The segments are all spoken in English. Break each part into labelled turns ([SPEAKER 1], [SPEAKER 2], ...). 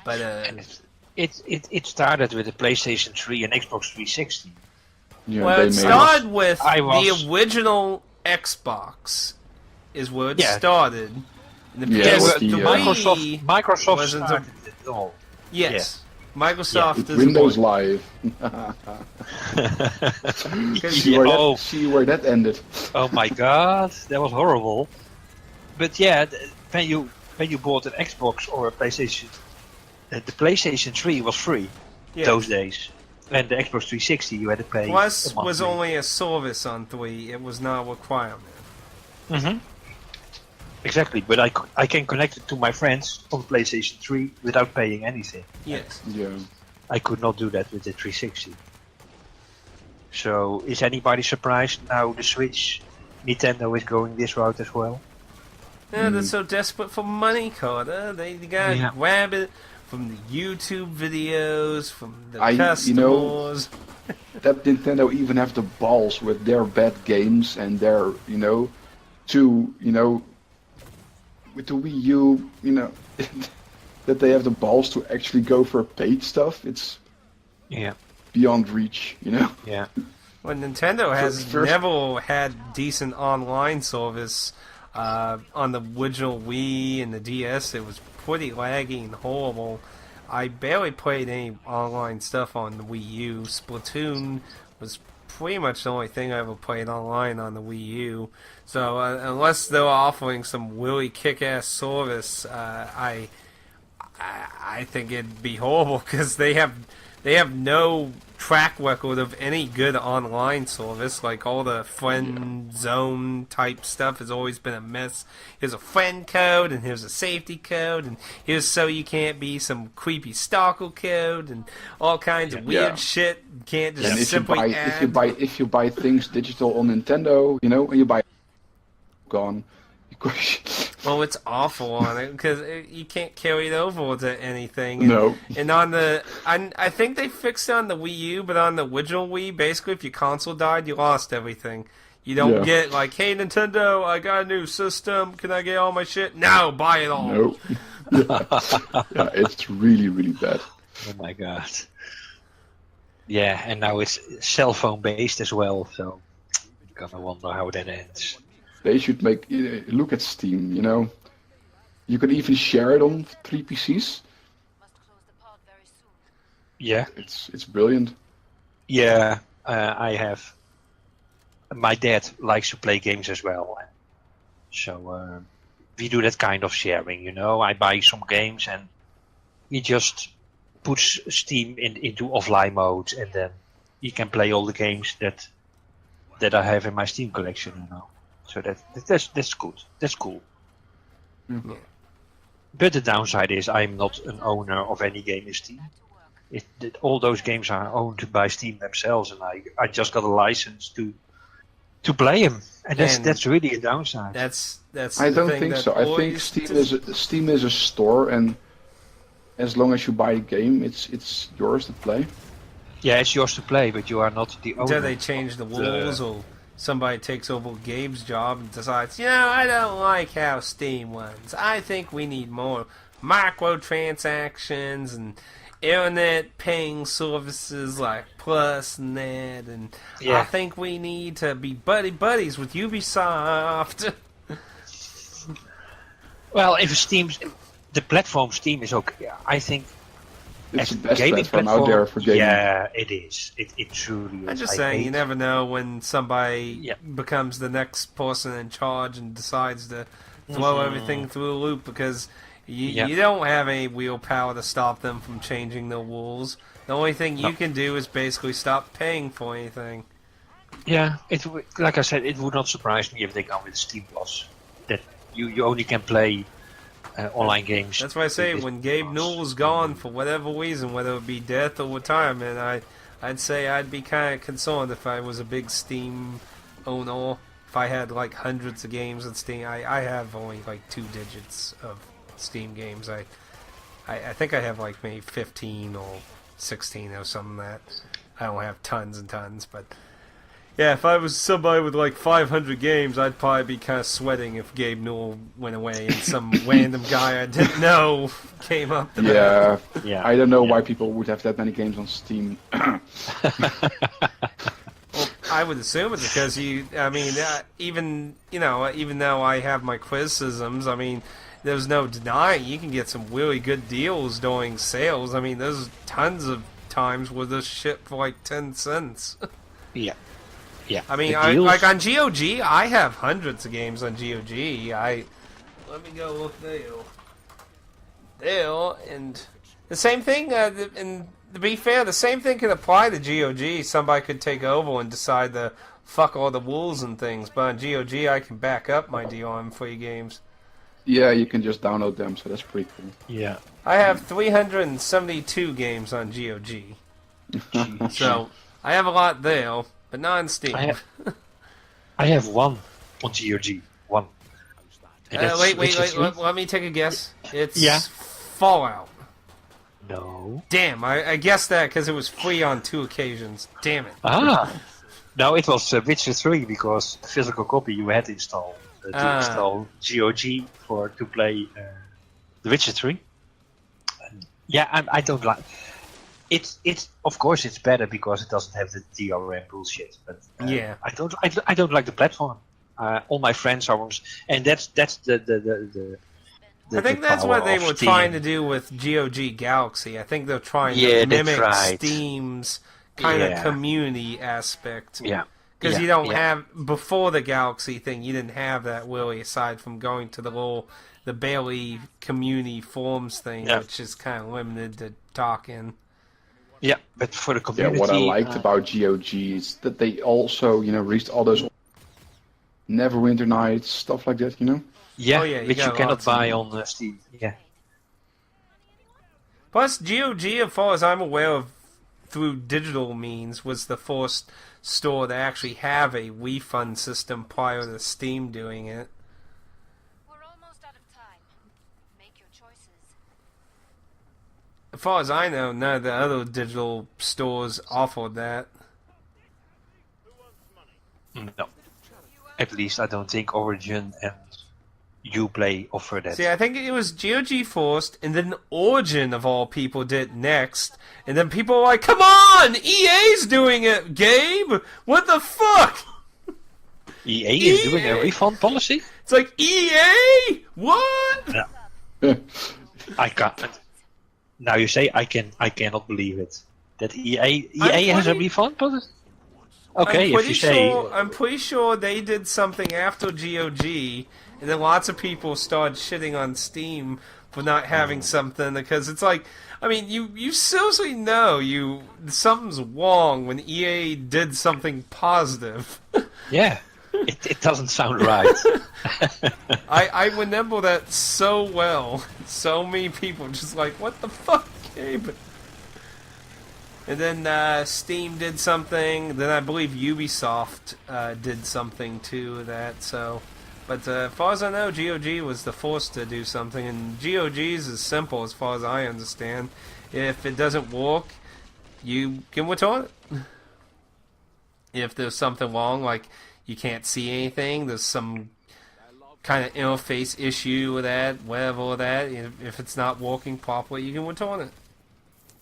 [SPEAKER 1] But
[SPEAKER 2] And it started with the PlayStation 3 and Xbox 360.
[SPEAKER 3] Yeah,
[SPEAKER 1] well,
[SPEAKER 3] they
[SPEAKER 1] it
[SPEAKER 3] made
[SPEAKER 1] started with
[SPEAKER 2] I was-
[SPEAKER 1] the original Xbox, is where it
[SPEAKER 2] Yeah.
[SPEAKER 1] started. And the
[SPEAKER 3] Yeah,
[SPEAKER 1] PS3
[SPEAKER 3] with the,
[SPEAKER 2] Microsoft
[SPEAKER 1] wasn't
[SPEAKER 2] started it all.
[SPEAKER 1] yes, Microsoft
[SPEAKER 3] with
[SPEAKER 1] is
[SPEAKER 3] Windows
[SPEAKER 1] the one.
[SPEAKER 3] Live.
[SPEAKER 2] Yeah.
[SPEAKER 3] See where that ended.
[SPEAKER 2] Oh my god, that was horrible. But yeah, when you bought an Xbox or a PlayStation, the PlayStation 3 was free
[SPEAKER 1] Yeah.
[SPEAKER 2] those days, and the Xbox 360 you had to pay.
[SPEAKER 1] Plus
[SPEAKER 2] a monthly.
[SPEAKER 1] was only a service on 3. It was not a requirement.
[SPEAKER 2] Mm-hmm. Exactly, but I can connect it to my friends on PlayStation 3 without paying anything.
[SPEAKER 1] Yes.
[SPEAKER 3] Yeah.
[SPEAKER 2] I could not do that with the 360. So, is anybody surprised now the Switch, Nintendo is going this route as well?
[SPEAKER 1] Yeah, they're so desperate for money, Carter. They gotta grab it from the YouTube videos, from the customers.
[SPEAKER 3] That Nintendo even have the balls with their bad games and their, with the Wii U, that they have the balls to actually go for paid stuff. It's beyond reach,
[SPEAKER 1] Well, Nintendo has never had decent online service. On the original Wii and the DS, it was pretty laggy and horrible. I barely played any online stuff on the Wii U. Splatoon was pretty much the only thing I ever played online on the Wii U. So unless they're offering some really kick-ass service, I think it'd be horrible because they have no track record of any good online service. Like all the friend zone type stuff has always been a mess. Here's a friend code and here's a safety code and here's so you can't be some creepy stalker code and all kinds of weird shit. You can't just simply add.
[SPEAKER 3] If you buy things digital on Nintendo, and you buy gone.
[SPEAKER 1] Well, it's awful on it because you can't carry it over to anything. And,
[SPEAKER 3] No.
[SPEAKER 1] And on I think they fixed it on the Wii U, but on the original Wii, basically, if your console died, you lost everything. You don't get like, hey Nintendo, I got a new system. Can I get all my shit? No, buy it all.
[SPEAKER 3] No. Yeah, it's really, really bad.
[SPEAKER 2] Oh my god. Yeah, and now it's cell phone based as well, so I'm gonna wonder how that ends.
[SPEAKER 3] They should look at Steam, You can even share it on 3 PCs.
[SPEAKER 2] Yeah.
[SPEAKER 3] It's brilliant.
[SPEAKER 2] Yeah, I have. My dad likes to play games as well. So we do that kind of sharing, I buy some games and he just puts Steam into offline mode and then he can play all the games that I have in my Steam collection, So that's good. That's cool.
[SPEAKER 3] Mm-hmm.
[SPEAKER 2] But the downside is I'm not an owner of any game in Steam. All those games are owned by Steam themselves, and I just got a license to play them, and that's really a downside.
[SPEAKER 1] That's.
[SPEAKER 3] I don't think so. I think Steam is a store, and as long as you buy a game, it's yours to play.
[SPEAKER 2] Yeah, it's yours to play, but you are not the owner.
[SPEAKER 1] Until they change the rules or somebody takes over Gabe's job and decides, I don't like how Steam runs. I think we need more microtransactions and internet paying services like Plus and that, and I think we need to be buddies with Ubisoft.
[SPEAKER 2] Well, if the platform Steam is okay, I think
[SPEAKER 3] it's the best platform out there for gaming.
[SPEAKER 2] Yeah, it is. It truly is.
[SPEAKER 1] I'm just saying, you never know when somebody becomes the next person in charge and decides to throw everything through a loop because you don't have any willpower to stop them from changing the rules. The only thing you can do is basically stop paying for anything.
[SPEAKER 2] Yeah, like I said, it would not surprise me if they come with Steam Plus. That you only can play online games.
[SPEAKER 1] That's why I say when Gabe Newell's gone for whatever reason, whether it be death or retirement, I'd say I'd be kind of concerned if I was a big Steam owner. If I had like hundreds of games on Steam, I have only like 2 digits of Steam games. I think I have like maybe 15 or 16 or something that I don't have tons and tons, but Yeah, if I was somebody with like 500 games, I'd probably be kind of sweating if Gabe Newell went away and some random guy I didn't know came up. To
[SPEAKER 3] Yeah,
[SPEAKER 2] Yeah.
[SPEAKER 3] I don't know why people would have that many games on Steam.
[SPEAKER 1] Well, I would assume it's because even though I have my criticisms, I mean, there's no denying you can get some really good deals during sales. I mean, there's tons of times where this shit for like 10 cents.
[SPEAKER 2] Yeah. Yeah.
[SPEAKER 1] I mean,
[SPEAKER 2] The deals-
[SPEAKER 1] like on GOG, I have hundreds of games on GOG. Let me go look there, and the same thing. And to be fair, the same thing can apply to GOG. Somebody could take over and decide to fuck all the rules and things. But on GOG, I can back up my DRM free games.
[SPEAKER 3] Yeah, you can just download them, so that's pretty cool.
[SPEAKER 2] Yeah.
[SPEAKER 1] I have 372 games on GOG, so I have a lot there, but not on Steam.
[SPEAKER 2] I have one on GOG. One. And that's
[SPEAKER 1] Wait,
[SPEAKER 2] Witcher 3.
[SPEAKER 1] let me take a guess. It's
[SPEAKER 2] Yeah.
[SPEAKER 1] Fallout.
[SPEAKER 2] No.
[SPEAKER 1] Damn, I guessed that because it was free on 2 occasions. Damn it.
[SPEAKER 2] Ah. No, it was Witcher 3 because the physical copy you had installed to install GOG to play The Witcher 3. And yeah, I don't like. It's of course it's better because it doesn't have the DRM bullshit. But
[SPEAKER 1] Yeah.
[SPEAKER 2] I don't like the platform. All my friends are, and that's the
[SPEAKER 1] I think that's
[SPEAKER 2] power
[SPEAKER 1] what they
[SPEAKER 2] of
[SPEAKER 1] were
[SPEAKER 2] Steam.
[SPEAKER 1] trying to do with GOG Galaxy. I think they're trying
[SPEAKER 2] Yeah,
[SPEAKER 1] to
[SPEAKER 2] they
[SPEAKER 1] mimic
[SPEAKER 2] tried.
[SPEAKER 1] Steam's kind of
[SPEAKER 2] Yeah.
[SPEAKER 1] community aspect.
[SPEAKER 2] Yeah.
[SPEAKER 1] Because
[SPEAKER 2] Yeah,
[SPEAKER 1] you don't
[SPEAKER 2] yeah.
[SPEAKER 1] have, before the Galaxy thing, you didn't have that really, aside from going to the Bailey community forums thing,
[SPEAKER 2] Yeah.
[SPEAKER 1] which is kind of limited to talk in.
[SPEAKER 2] Yeah, but for the
[SPEAKER 3] Yeah,
[SPEAKER 2] community.
[SPEAKER 3] what I liked about GOG is that they also, released all those Neverwinter Nights, stuff like that,
[SPEAKER 2] Yeah,
[SPEAKER 1] Oh, yeah, you
[SPEAKER 2] which you
[SPEAKER 1] got
[SPEAKER 2] cannot
[SPEAKER 1] lots of
[SPEAKER 2] buy
[SPEAKER 1] them.
[SPEAKER 2] on Steam. Yeah.
[SPEAKER 1] Plus, GOG, as far as I'm aware of, through digital means, was the first store to actually have a refund system prior to Steam doing it.
[SPEAKER 4] We're almost out of time. Make your choices.
[SPEAKER 1] As far as I know, none of the other digital stores offered that.
[SPEAKER 2] No. At least I don't think Origin and Uplay offer that.
[SPEAKER 1] See, I think it was GOG first, and then Origin, of all people, did it next. And then people were like, come on! EA's doing it, Gabe! What the fuck?
[SPEAKER 2] EA is doing a refund policy?
[SPEAKER 1] It's like, EA? What?
[SPEAKER 2] I can't. Now you say I cannot believe it. That EA
[SPEAKER 1] I'm
[SPEAKER 2] has a
[SPEAKER 1] pretty-
[SPEAKER 2] refund policy? Okay, if you
[SPEAKER 1] I'm pretty sure they did something after GOG, and then lots of people started shitting on Steam for not having something, because it's like, I mean, you seriously know something's wrong when EA did something positive.
[SPEAKER 2] yeah, it doesn't sound right.
[SPEAKER 1] I remember that so well. So many people just like, what the fuck, Gabe? And then Steam did something. Then I believe Ubisoft did something too of that. So, but as far as I know, GOG was the first to do something, and GOG's is simple as far as I understand. If it doesn't work, you can return it. If there's something wrong, like you can't see anything, there's some kind of interface issue with that, whatever with that. If it's not working properly, you can return it.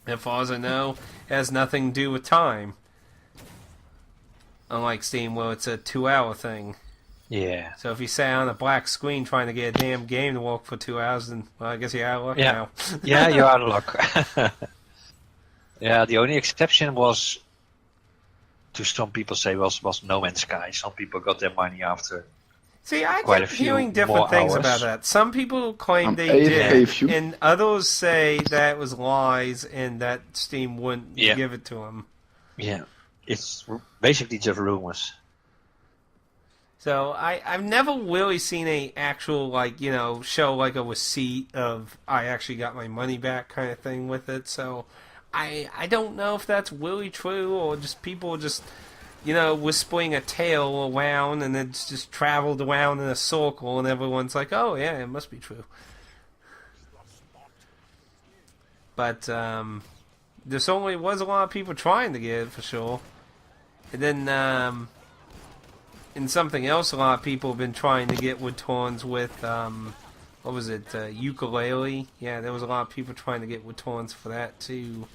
[SPEAKER 1] As far as I know, it has nothing to do with time. Unlike Steam, where it's a 2-hour thing.
[SPEAKER 2] Yeah.
[SPEAKER 1] So if you sat on a black screen trying to get a damn game to work for 2 hours, then, well, I guess you're out of luck now.
[SPEAKER 2] Yeah, you're out of luck. Yeah, the only exception was, to some people say, was No Man's Sky. Some people got their money after.
[SPEAKER 1] See, I
[SPEAKER 2] Quite a
[SPEAKER 1] kept
[SPEAKER 2] few
[SPEAKER 1] hearing different
[SPEAKER 2] more
[SPEAKER 1] things
[SPEAKER 2] hours.
[SPEAKER 1] about that. Some people claim they
[SPEAKER 3] AFK
[SPEAKER 1] did,
[SPEAKER 3] few.
[SPEAKER 1] and others say that was lies and that Steam wouldn't
[SPEAKER 2] Yeah.
[SPEAKER 1] give it to them.
[SPEAKER 2] Yeah, it's basically just rumors.
[SPEAKER 1] So I've never really seen a actual, like, show like a receipt of I actually got my money back kind of thing with it. So I don't know if that's really true or just people just whispering a tale around, and it's just traveled around in a circle, and everyone's like, oh yeah, it must be true. But there certainly was a lot of people trying to get it for sure. And then and something else a lot of people have been trying to get wood torns with, what was it, ukulele? Yeah, there was a lot of people trying to get wood torns for that too.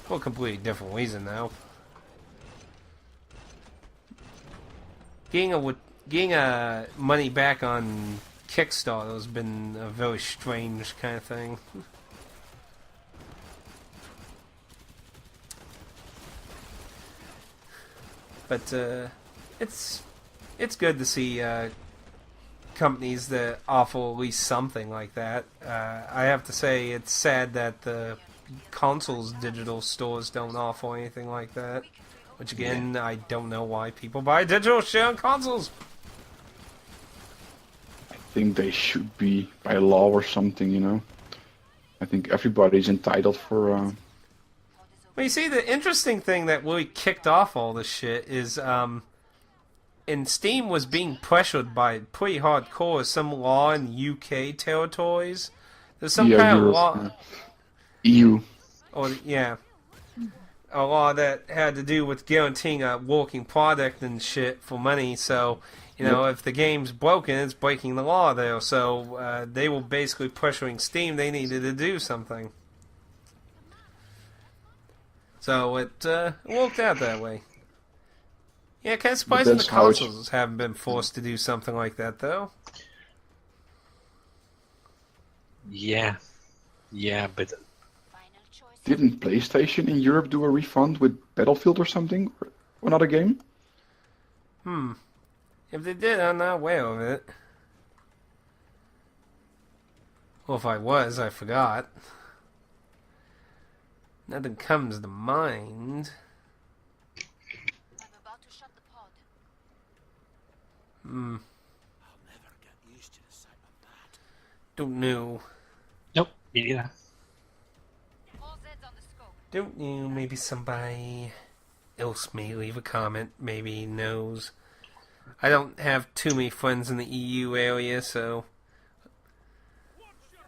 [SPEAKER 1] For a completely different reason though. Getting a money back on Kickstarter has been a very strange kind of thing. But it's good to see companies that offer at least something like that. I have to say it's sad that the consoles digital stores don't offer anything like that. Which again, I don't know why people buy digital shit on consoles.
[SPEAKER 3] I think they should be by law or something, you know. I think everybody's entitled for.
[SPEAKER 1] Well, you see, the interesting thing that really kicked off all this shit is, and Steam was being pressured by pretty hardcore some law in UK territories. There's some kind of law.
[SPEAKER 3] EU.
[SPEAKER 1] Or yeah. A law that had to do with guaranteeing a working product and shit for money. So, you know, if the game's broken, it's breaking the law there. So they were basically pressuring Steam. They needed to do something. So it worked out that way. Yeah, kind of surprising the consoles haven't been forced to do something like that, though.
[SPEAKER 2] Yeah, but
[SPEAKER 3] didn't PlayStation in Europe do a refund with Battlefield or something? Or another game?
[SPEAKER 1] If they did, I'm not aware of it. Well, if I was, I forgot. Nothing comes to mind.
[SPEAKER 4] I'm about to shut the pod.
[SPEAKER 1] I'll never get used to the sight of that. Don't know.
[SPEAKER 2] nope, me neither.
[SPEAKER 4] All Zeds on the scope.
[SPEAKER 1] Don't know. Maybe somebody else may leave a comment. Maybe knows. I don't have too many friends in the EU area, so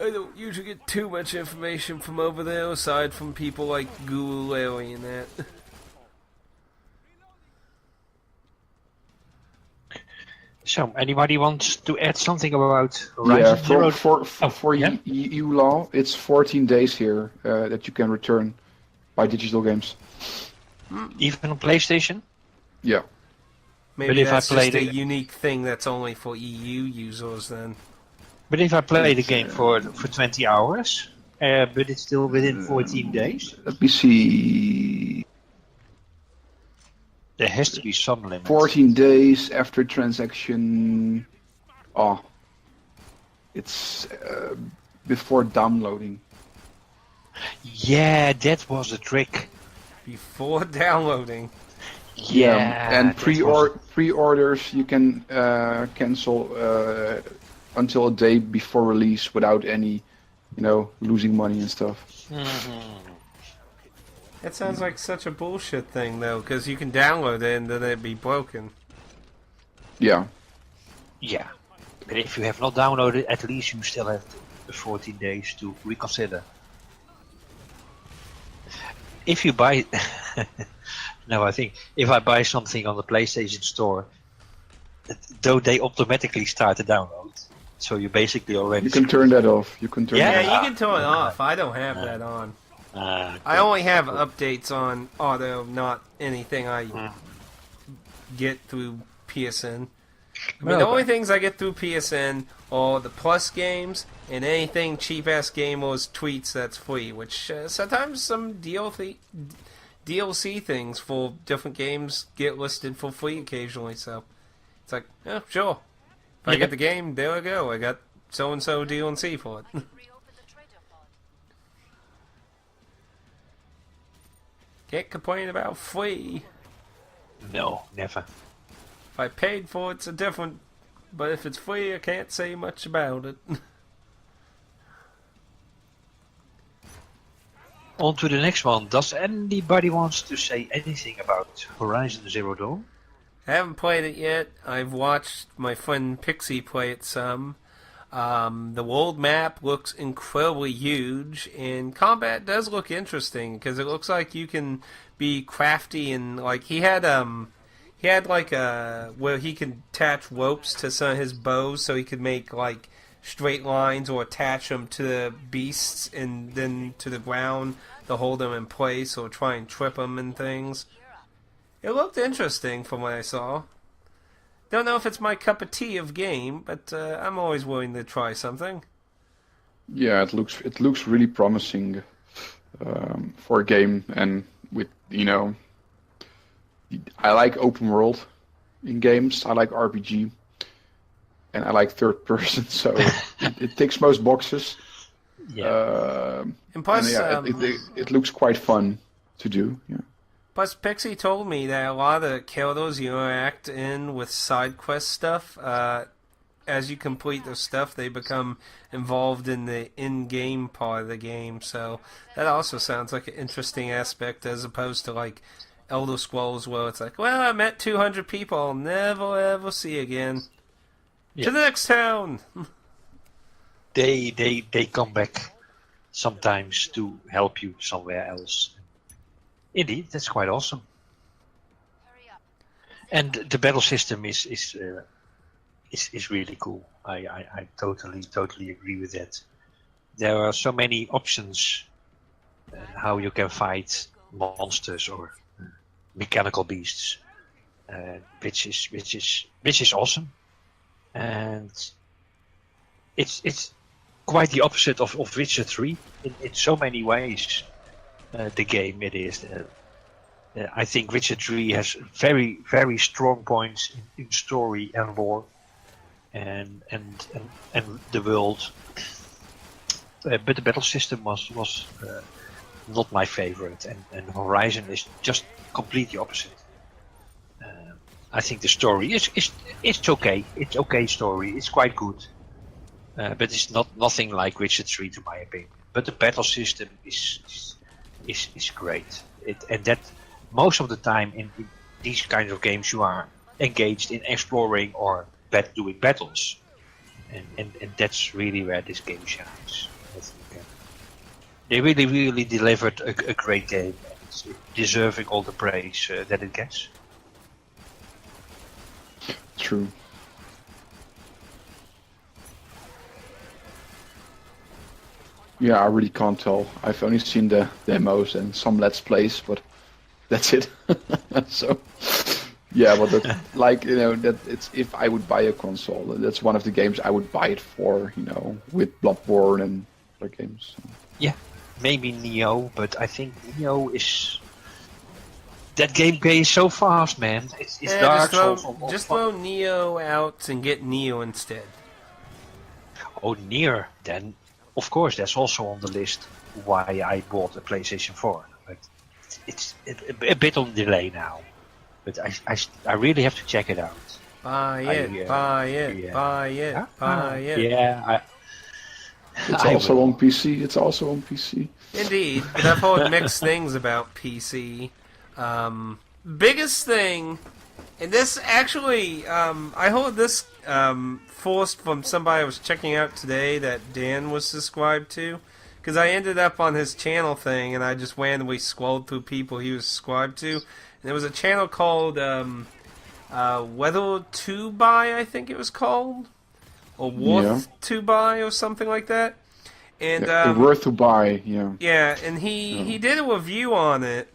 [SPEAKER 1] I don't usually get too much information from over there, aside from people like Guru Larry and that.
[SPEAKER 2] So, anybody wants to add something about Horizon Zero?
[SPEAKER 3] For EU law, it's 14 days here that you can return by digital games.
[SPEAKER 2] Even on PlayStation?
[SPEAKER 3] Yeah.
[SPEAKER 1] Maybe that's just a unique thing that's only for EU users then.
[SPEAKER 2] But if I play the game for 20 hours, but it's still within 14 days?
[SPEAKER 3] Let me see.
[SPEAKER 2] There has to be some limit.
[SPEAKER 3] 14 days after transaction. Oh. It's before downloading.
[SPEAKER 2] Yeah, that was the trick.
[SPEAKER 1] Before downloading.
[SPEAKER 2] Yeah,
[SPEAKER 3] and pre-orders you can cancel until a day before release without any, losing money and stuff.
[SPEAKER 1] That sounds like such a bullshit thing, though, because you can download it and then it'd be broken.
[SPEAKER 3] Yeah.
[SPEAKER 2] Yeah, but if you have not downloaded, at least you still have the 14 days to reconsider. If you buy... No, I think if I buy something on the PlayStation Store, though they automatically start the download, so you basically already...
[SPEAKER 3] You can turn that off. You can turn
[SPEAKER 1] Yeah,
[SPEAKER 3] that
[SPEAKER 1] you can turn it off. I don't have that on. I only have updates on auto, not anything I get through PSN. I mean, the only things I get through PSN are the Plus games and anything cheap-ass game or tweets that's free, which sometimes some DLC things for different games get listed for free occasionally, so it's like, yeah, sure. If I get the game, there I go. I got so-and-so DLC for it.
[SPEAKER 4] Reopen the trader pod.
[SPEAKER 1] Can't complain about free.
[SPEAKER 2] No, never.
[SPEAKER 1] If I paid for it, it's a different... But if it's free, I can't say much about it.
[SPEAKER 2] On to the next one. Does anybody wants to say anything about Horizon Zero Dawn?
[SPEAKER 1] I haven't played it yet. I've watched my friend Pixie play it some. The world map looks incredibly huge, and combat does look interesting because it looks like you can be crafty and like he had he had like a where he could attach ropes to some of his bows, so he could make like straight lines or attach them to the beasts and then to the ground to hold them in place or try and trip them and things. It looked interesting from what I saw. Don't know if it's my cup of tea of game, but I'm always willing to try something.
[SPEAKER 3] Yeah, it looks really promising for a game, and with I like open world in games. I like RPG, and I like third person, so it ticks most boxes.
[SPEAKER 2] Yeah.
[SPEAKER 1] And plus,
[SPEAKER 3] it looks quite fun to do. Yeah.
[SPEAKER 1] Plus, Pixie told me that a lot of the characters you interact in with side quest stuff, as you complete their stuff, they become involved in the in-game part of the game. So that also sounds like an interesting aspect, as opposed to like Elder Scrolls, where it's like, well, I met 200 people I'll never ever see again.
[SPEAKER 2] Yeah.
[SPEAKER 1] To the next town.
[SPEAKER 2] They come back sometimes to help you somewhere else. Indeed, that's quite awesome.
[SPEAKER 4] Hurry up.
[SPEAKER 2] And the battle system is really cool. I totally agree with that. There are so many options how you can fight monsters or mechanical beasts, which is awesome. And it's quite the opposite of Witcher 3 in so many ways. The game it is. I think Witcher 3 has very, very strong points in story and lore, and the world. But the battle system was not my favorite, and Horizon is just completely opposite. I think the story is okay. It's okay story. It's quite good, but it's nothing like Witcher 3 to my opinion. But the battle system is great. And that most of the time in these kinds of games you are engaged in exploring or doing battles, and that's really where this game shines. I think they really delivered a great game, and it's deserving all the praise that it gets.
[SPEAKER 3] True. Yeah, I really can't tell. I've only seen the demos and some Let's Plays, but that's it. So, yeah, but that, that it's if I would buy a console, that's one of the games I would buy it for, with Bloodborne and other games. So.
[SPEAKER 2] Yeah, maybe Neo, but I think Neo is... That gameplay is so fast, man. It's Dark Souls.
[SPEAKER 1] Just throw Neo out and get Neo instead.
[SPEAKER 2] Oh, Nier, then... Of course, that's also on the list why I bought a PlayStation 4. But it's a bit on delay now. But I really have to check it out.
[SPEAKER 1] Buy it.
[SPEAKER 2] Yeah,
[SPEAKER 3] it's also on PC. It's also on PC.
[SPEAKER 1] Indeed, but I've heard mixed things about PC. Biggest thing, and this actually, I heard this forced from somebody I was checking out today that Dan was subscribed to, because I ended up on his channel thing and I just randomly scrolled through people he was subscribed to, and there was a channel called Whether to Buy, I think it was called, or Worth to Buy or something like that. And
[SPEAKER 3] Worth to Buy, yeah.
[SPEAKER 1] Yeah, and he did a review on it.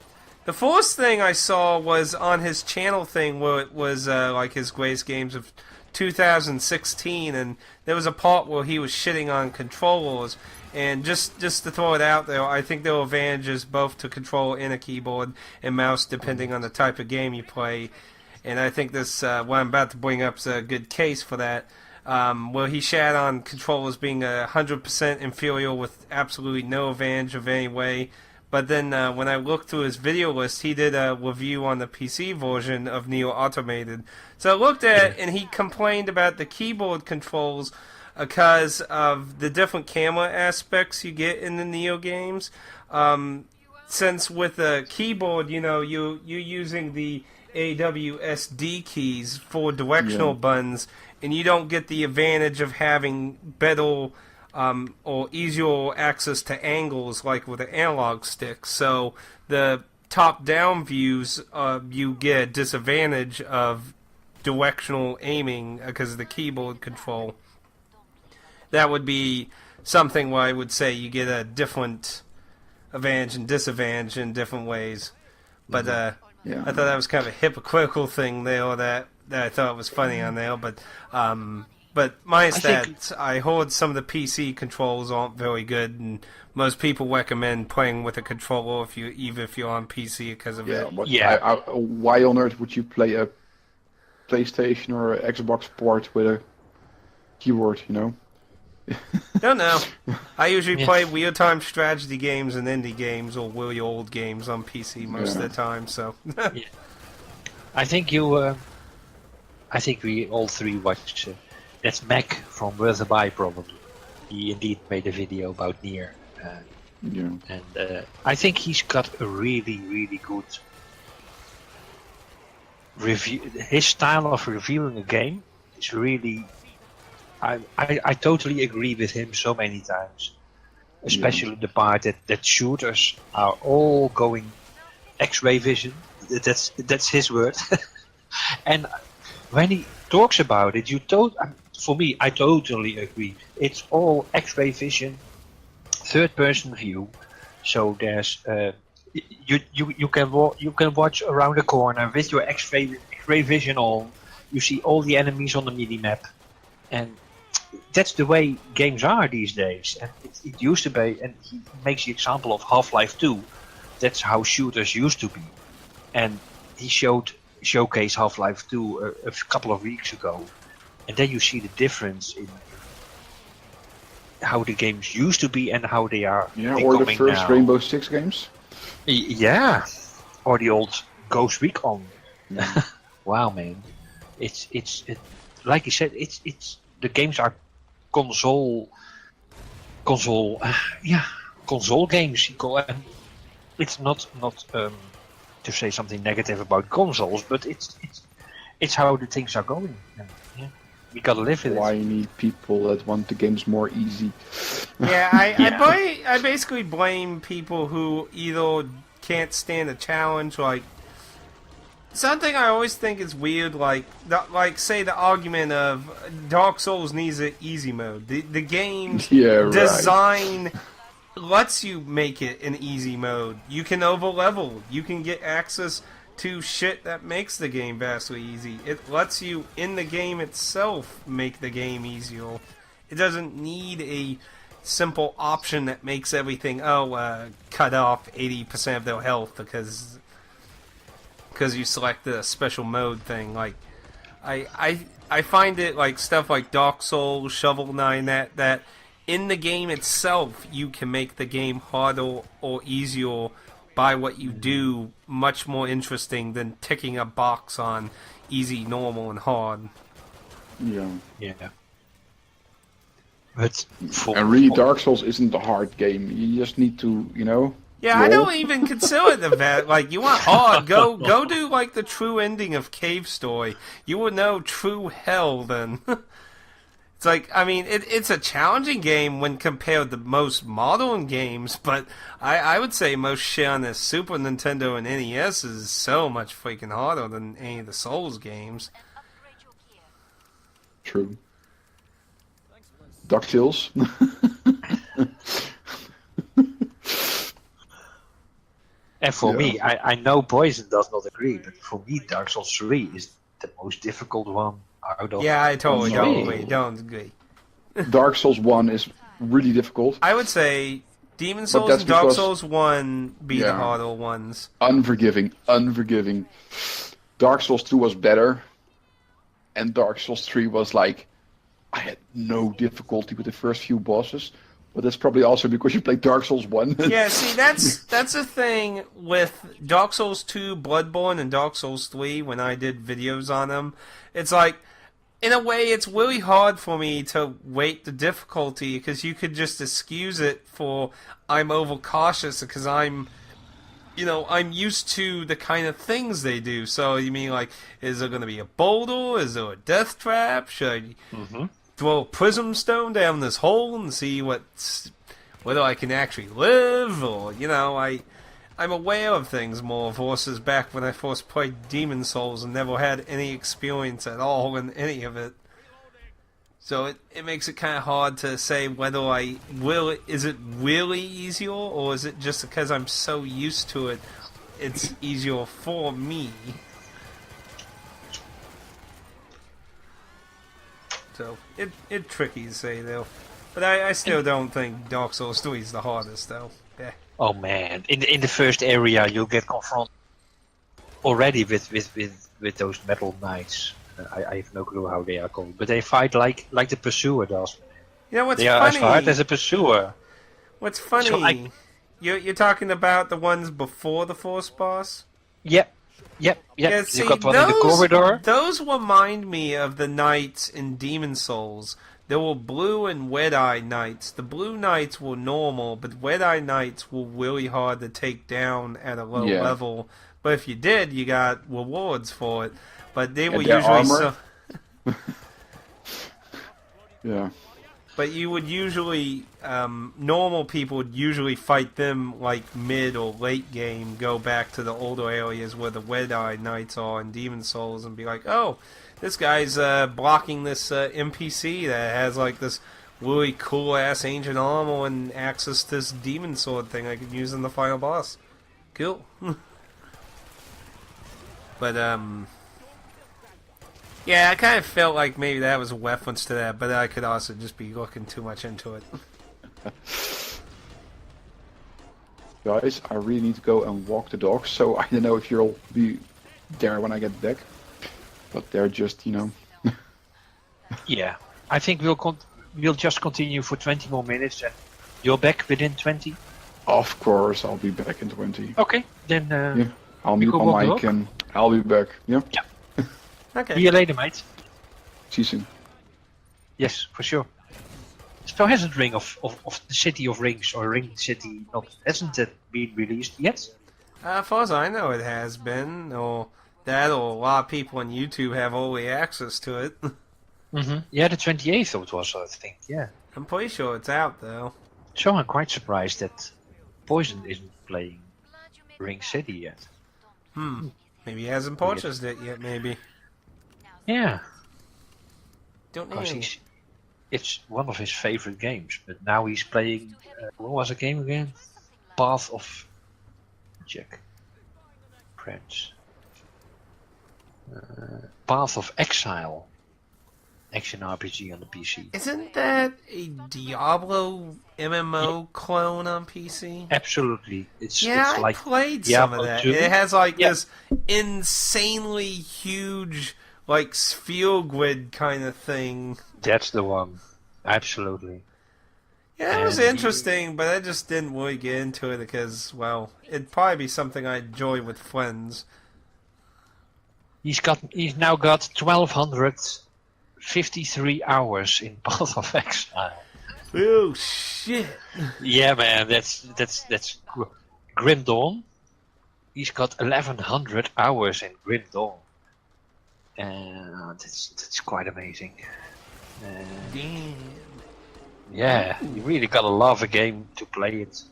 [SPEAKER 1] The first thing I saw was on his channel thing where it was like his greatest games of 2016, and there was a part where he was shitting on controllers. And just to throw it out there, I think there are advantages both to controller and a keyboard and mouse depending on the type of game you play. And I think this what I'm about to bring up is a good case for that. Where he shat on controllers being 100% inferior with absolutely no advantage of any way. But then when I looked through his video list, he did a review on the PC version of Neo Automated. So I looked at it, and he complained about the keyboard controls because of the different camera aspects you get in the Neo games. Since with the keyboard, you're using the AWSD keys for directional buttons, and you don't get the advantage of having better or easier access to angles like with the analog stick. So the top-down views, you get a disadvantage of directional aiming because of the keyboard control. That would be something where I would say you get a different advantage and disadvantage in different ways. But
[SPEAKER 3] Yeah.
[SPEAKER 1] I thought that was kind of a hypocritical thing there that I thought was funny on there. But minus that, I heard some of the PC controls aren't very good, and most people recommend playing with a controller even if you're on PC because of it.
[SPEAKER 3] But why on earth would you play a PlayStation or an Xbox port with a keyboard? You know.
[SPEAKER 1] Don't know. I usually play real-time strategy games and indie games or really old games on PC most of the time. So.
[SPEAKER 2] I think I think we all three watched. That's Mac from Worth a Buy, probably. He indeed made a video about Nier. And I think he's got a really, really good review. His style of reviewing a game is really. I totally agree with him so many times, especially the part that shooters are all going X-ray vision. That's his word. And when he talks about it, for me, I totally agree. It's all X-ray vision, third-person view. So there's you can watch around the corner with your X-ray vision on. You see all the enemies on the mini-map, and that's the way games are these days. And it used to be, and he makes the example of Half-Life 2. That's how shooters used to be. And he showcased Half-Life 2 a couple of weeks ago. And then you see the difference in how the games used to be and how they are becoming
[SPEAKER 3] or the first
[SPEAKER 2] now.
[SPEAKER 3] Rainbow Six games.
[SPEAKER 2] Yeah, or the old Ghost Recon. Wow, man, it's like you said, it's the games are console games. It's not to say something negative about consoles, but it's how the things are going. And, we gotta live with it.
[SPEAKER 3] Why you need people that want the games more easy?
[SPEAKER 1] Yeah, I basically blame people who either can't stand a challenge, like something I always think is weird, like say the argument of Dark Souls needs an easy mode. The game's design lets you make it an easy mode. You can over-level. You can get access to shit that makes the game vastly easy. It lets you, in the game itself, make the game easier. It doesn't need a simple option that makes everything, cut off 80% of their health because you selected a special mode thing. Like, I find it like stuff like Dark Souls, Shovel Knight, that in the game itself, you can make the game harder or easier by what you do, much more interesting than ticking a box on easy, normal, and hard.
[SPEAKER 3] Yeah.
[SPEAKER 2] But
[SPEAKER 3] and really, Dark Souls isn't a hard game. You just need to,
[SPEAKER 1] Yeah,
[SPEAKER 3] roll.
[SPEAKER 1] I don't even consider it that. Like, you want hard, go do like the true ending of Cave Story. You will know true hell then. It's like, I mean, it's a challenging game when compared to most modern games, but I would say most shit on the Super Nintendo and NES is so much freaking harder than any of the Souls games.
[SPEAKER 3] True. DuckTales.
[SPEAKER 2] And for me, I know Poison does not agree, but for me, Dark Souls 3 is the most difficult one out of.
[SPEAKER 1] Yeah, I totally don't agree.
[SPEAKER 3] Dark Souls 1 is really difficult.
[SPEAKER 1] I would say Demon Souls and Dark Souls 1 be the harder ones.
[SPEAKER 3] Unforgiving. Dark Souls 2 was better, and Dark Souls 3 was like, I had no difficulty with the first few bosses. But that's probably also because you played Dark Souls 1.
[SPEAKER 1] Yeah, see, that's the thing with Dark Souls 2, Bloodborne, and Dark Souls 3 when I did videos on them. It's like, in a way, it's really hard for me to rate the difficulty because you could just excuse it for I'm overcautious because I'm used to the kind of things they do. So, you mean, like, is there going to be a boulder? Is there a death trap? Should I throw a prism stone down this hole and see whether I can actually live? Or, I'm aware of things more versus back when I first played Demon Souls and never had any experience at all in any of it. So it makes it kind of hard to say whether is it really easier, or is it just because I'm so used to it, it's easier for me. So it's tricky to say though, but I still don't think Dark Souls 3 is the hardest though. Yeah.
[SPEAKER 2] Oh man, in the first area you'll get confronted already with those metal knights. I have no clue how they are called, but they fight like the pursuer does.
[SPEAKER 1] You know what's
[SPEAKER 2] They are
[SPEAKER 1] funny?
[SPEAKER 2] as hard as a pursuer.
[SPEAKER 1] What's funny?
[SPEAKER 2] So
[SPEAKER 1] you're talking about the ones before the first boss?
[SPEAKER 2] Yep.
[SPEAKER 1] Yeah, see,
[SPEAKER 2] You got one in the corridor.
[SPEAKER 1] Those remind me of the knights in Demon Souls. There were blue and red-eye knights. The blue knights were normal, but red-eye knights were really hard to take down at a low level. But if you did, you got rewards for it. But they were usually
[SPEAKER 3] armor. Yeah.
[SPEAKER 1] But you would usually, normal people would usually fight them like mid or late game, go back to the older areas where the red-eye knights are in Demon Souls and be like, oh, this guy's blocking this NPC that has like this really cool-ass ancient armor and access to this demon sword thing I could use in the final boss. Cool. But, yeah, I kind of felt like maybe that was a reference to that, but I could also just be looking too much into it.
[SPEAKER 3] Guys, I really need to go and walk the dogs, so I don't know if you'll be there when I get back. But they're just, you know...
[SPEAKER 2] Yeah, I think we'll just continue for 20 more minutes, and you're back within 20.
[SPEAKER 3] Of course, I'll be back in 20.
[SPEAKER 2] Okay, then.
[SPEAKER 3] Yeah, I'll mute my mic and I'll be back. Yeah.
[SPEAKER 2] Yeah.
[SPEAKER 1] Okay.
[SPEAKER 2] See you later, mate.
[SPEAKER 3] See you soon.
[SPEAKER 2] Yes, for sure. So hasn't Ring of the City of Rings or Ring City hasn't it been released yet?
[SPEAKER 1] As far as I know, it has been, or that, or a lot of people on YouTube have early access to it.
[SPEAKER 2] Mm-hmm. Yeah, the 28th it was, I think. Yeah.
[SPEAKER 1] I'm pretty sure it's out though.
[SPEAKER 2] So I'm quite surprised that Poison isn't playing Ring City yet.
[SPEAKER 1] Maybe he hasn't purchased it yet. Maybe.
[SPEAKER 2] Yeah.
[SPEAKER 1] Don't know.
[SPEAKER 2] Because it's one of his favorite games, but now he's playing. What was the game again? Path of Jack. Prince. Path of Exile. Action RPG on the PC.
[SPEAKER 1] Isn't that a Diablo MMO clone on PC?
[SPEAKER 2] Absolutely. It's
[SPEAKER 1] I
[SPEAKER 2] like
[SPEAKER 1] played
[SPEAKER 2] Diablo
[SPEAKER 1] some of that.
[SPEAKER 2] 2.
[SPEAKER 1] It has like this insanely huge, like sphere grid kind of thing.
[SPEAKER 2] That's the one. Absolutely.
[SPEAKER 1] Yeah, it was
[SPEAKER 2] And
[SPEAKER 1] interesting, but I just didn't really get into it because, well, it'd probably be something I enjoy with friends.
[SPEAKER 2] He's now got 1,253 hours in Path of Exile.
[SPEAKER 1] Oh shit!
[SPEAKER 2] Yeah, man, that's Grim Dawn. He's got 1,100 hours in Grim Dawn. That's quite amazing.
[SPEAKER 1] Damn.
[SPEAKER 2] Yeah, you really gotta love a game to play it.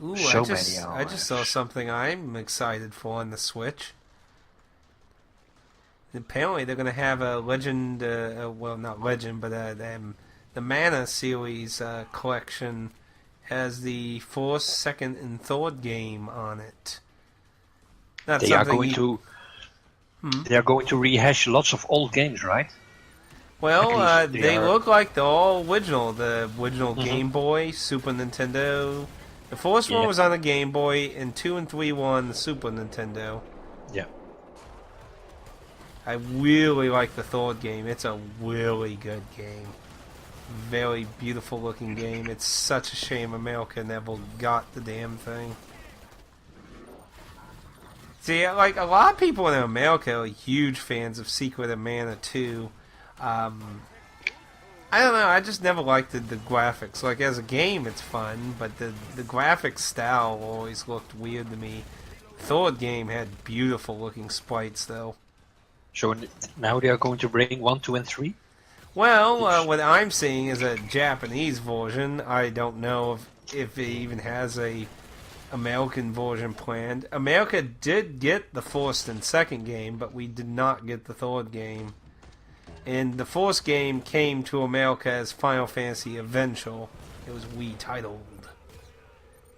[SPEAKER 1] Ooh,
[SPEAKER 2] So
[SPEAKER 1] I just
[SPEAKER 2] many
[SPEAKER 1] saw
[SPEAKER 2] hours.
[SPEAKER 1] something I'm excited for on the Switch. Apparently, they're going to have a Legend, well, not Legend, but the Mana series collection has the first, second, and third game on it. Not
[SPEAKER 2] They are
[SPEAKER 1] something
[SPEAKER 2] going to rehash lots of old games, right?
[SPEAKER 1] Well,
[SPEAKER 2] At least
[SPEAKER 1] they
[SPEAKER 2] are-
[SPEAKER 1] look like they're all original. The original Game Boy, Super Nintendo. The first one
[SPEAKER 2] Yeah.
[SPEAKER 1] was on the Game Boy, and 2 and 3 were on the Super Nintendo.
[SPEAKER 2] Yeah.
[SPEAKER 1] I really like the third game. It's a really good game. Very beautiful looking game. It's such a shame America never got the damn thing. See, like, a lot of people in America are huge fans of Secret of Mana 2. I don't know, I just never liked the graphics. Like, as a game, it's fun, but the graphics style always looked weird to me. Third game had beautiful looking sprites, though.
[SPEAKER 2] So now they are going to bring 1, 2, and 3?
[SPEAKER 1] Well, what I'm seeing is a Japanese version. I don't know if it even has a American version planned. America did get the first and second game, but we did not get the third game. And the first game came to America as Final Fantasy Adventure. It was retitled.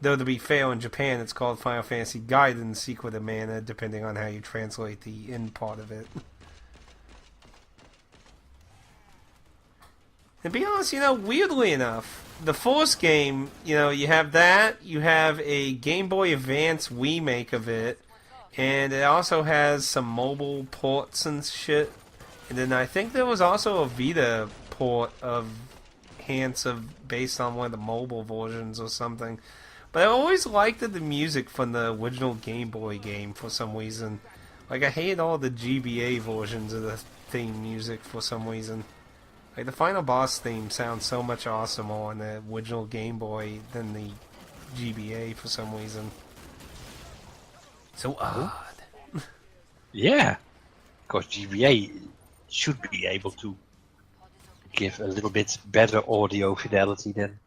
[SPEAKER 1] Though to be fair, in Japan it's called Final Fantasy Gaiden Secret of Mana, depending on how you translate the end part of it. To be honest, weirdly enough, the first game, you have that, you have a Game Boy Advance remake of it, and it also has some mobile ports and shit. And then I think there was also a Vita port of based on one of the mobile versions or something. But I always liked the music from the original Game Boy game for some reason. Like, I hate all the GBA versions of the theme music for some reason. Like, the final boss theme sounds so much awesomer on the original Game Boy than the GBA for some reason. So odd.
[SPEAKER 2] Yeah, because GBA should be able to give a little bit better audio fidelity than...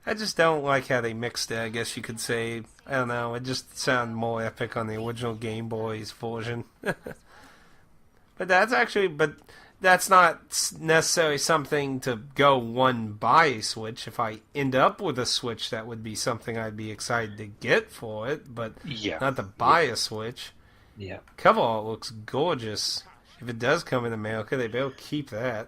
[SPEAKER 1] I just don't like how they mixed it, I guess you could say. I don't know, it just sounded more epic on the original Game Boy's version. But that's not necessarily something to go buy a Switch. If I end up with a Switch, that would be something I'd be excited to get for it, but not to buy a Switch.
[SPEAKER 2] Yeah.
[SPEAKER 1] Cover art looks gorgeous. If it does come in America, they better keep that.